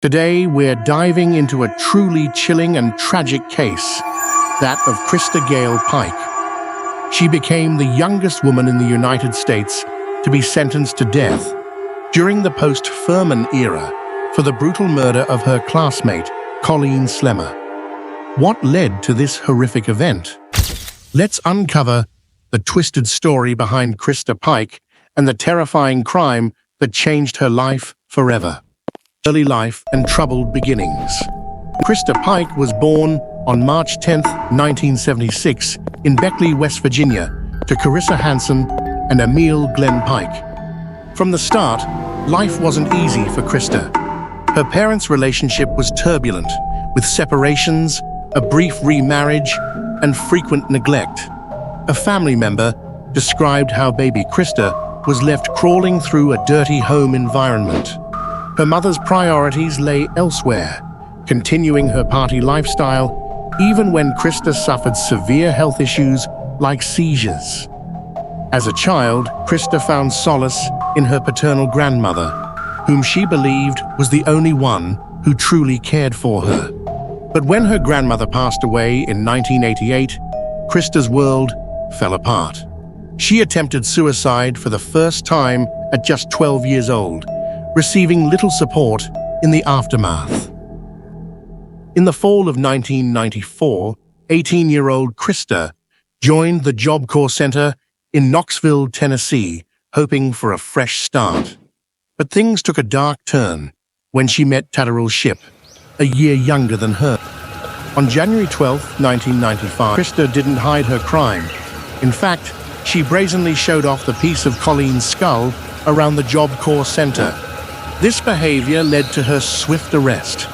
Today, we're diving into a truly chilling and tragic case, that of Christa Gail Pike. She became the youngest woman in the United States to be sentenced to death during the post-Furman era for the brutal murder of her classmate, Colleen Slemmer. What led to this horrific event? Let's uncover the twisted story behind Christa Pike and the terrifying crime that changed her life forever. Early life and troubled beginnings. Christa Pike was born on March 10, 1976, in Beckley, West Virginia, to Carissa Hanson and Emil Glenn Pike. From the start, life wasn't easy for Christa. Her parents' relationship was turbulent, with separations, a brief remarriage, and frequent neglect. A family member described how baby Christa was left crawling through a dirty home environment. Her mother's priorities lay elsewhere, continuing her party lifestyle even when Christa suffered severe health issues like seizures. As a child, Christa found solace in her paternal grandmother, whom she believed was the only one who truly cared for her. But when her grandmother passed away in 1988, Christa's world fell apart. She attempted suicide for the first time at just 12 years old, receiving little support in the aftermath. In the fall of 1994, 18-year-old Christa joined the Job Corps Center in Knoxville, Tennessee, hoping for a fresh start. But things took a dark turn when she met Tadderell Shipp, a year younger than her. On January 12, 1995, Christa didn't hide her crime. In fact, she brazenly showed off the piece of Colleen's skull around the Job Corps Center. This behavior led to her swift arrest.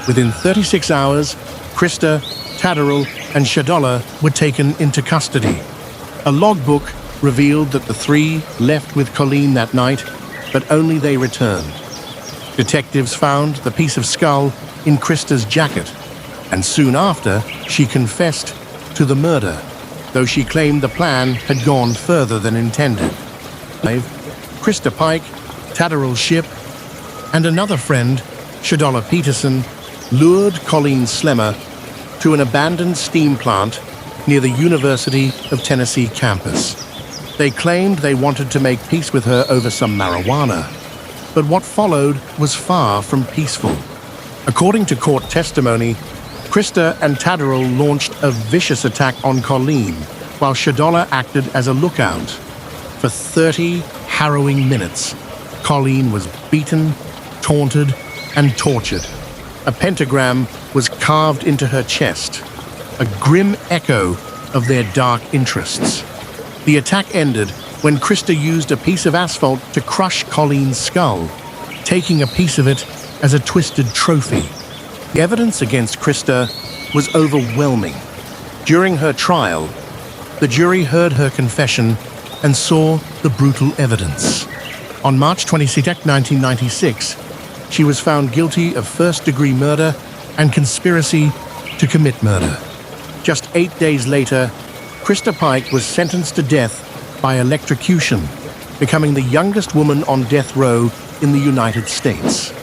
Within 36 hours, Christa, Tadderell, and Shadolla were taken into custody. A logbook revealed that the three left with Colleen that night, but only they returned. Detectives found the piece of skull in Christa's jacket, and soon after, she confessed to the murder, though she claimed the plan had gone further than intended. Christa Pike, Tadderell Shipp, and another friend, Shadolla Peterson, lured Colleen Slemmer to an abandoned steam plant near the University of Tennessee campus. They claimed they wanted to make peace with her over some marijuana, but what followed was far from peaceful. According to court testimony, Christa and Tadderell launched a vicious attack on Colleen, while Shadolla acted as a lookout. For 30 harrowing minutes, Colleen was beaten, taunted, and tortured. A pentagram was carved into her chest, a grim echo of their dark interests. The attack ended when Christa used a piece of asphalt to crush Colleen's skull, taking a piece of it as a twisted trophy. The evidence against Christa was overwhelming. During her trial, the jury heard her confession and saw the brutal evidence. On March 22, 1996, she was found guilty of first-degree murder and conspiracy to commit murder. Just 8 days later, Christa Pike was sentenced to death by electrocution, becoming the youngest woman on death row in the United States.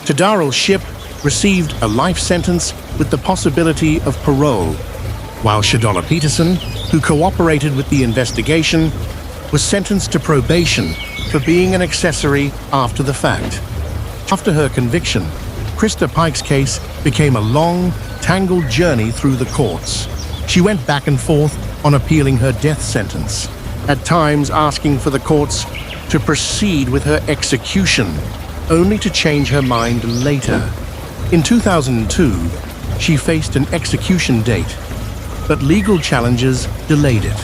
Tadderell Shipp received a life sentence with the possibility of parole, while Shadolla Peterson, who cooperated with the investigation, was sentenced to probation for being an accessory after the fact. After her conviction, Christa Pike's case became a long, tangled journey through the courts. She went back and forth on appealing her death sentence, at times asking for the courts to proceed with her execution, only to change her mind later. In 2002, she faced an execution date, but legal challenges delayed it.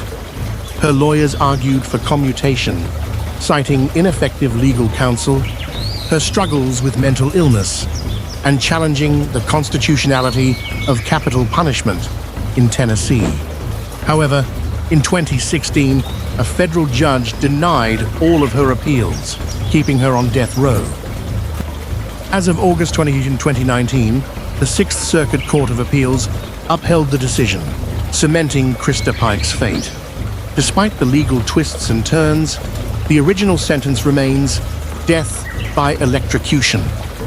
Her lawyers argued for commutation, citing ineffective legal counsel, her struggles with mental illness, and challenging the constitutionality of capital punishment in Tennessee. However, in 2016, a federal judge denied all of her appeals, keeping her on death row. As of August 2019, the Sixth Circuit Court of Appeals upheld the decision, cementing Christa Pike's fate. Despite the legal twists and turns, the original sentence remains death by electrocution.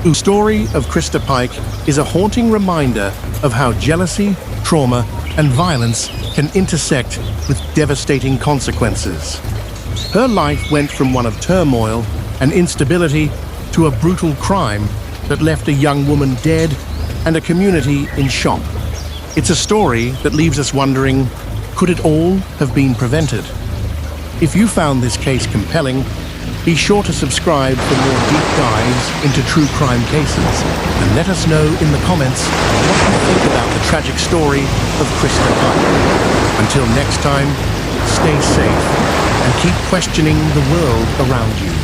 The story of Christa Pike is a haunting reminder of how jealousy, trauma, and violence can intersect with devastating consequences. Her life went from one of turmoil and instability to a brutal crime that left a young woman dead and a community in shock. It's a story that leaves us wondering, could it all have been prevented? If you found this case compelling, be sure to subscribe for more deep dives into true crime cases, and let us know in the comments what you think about the tragic story of Christa Pike. Until next time, stay safe and keep questioning the world around you.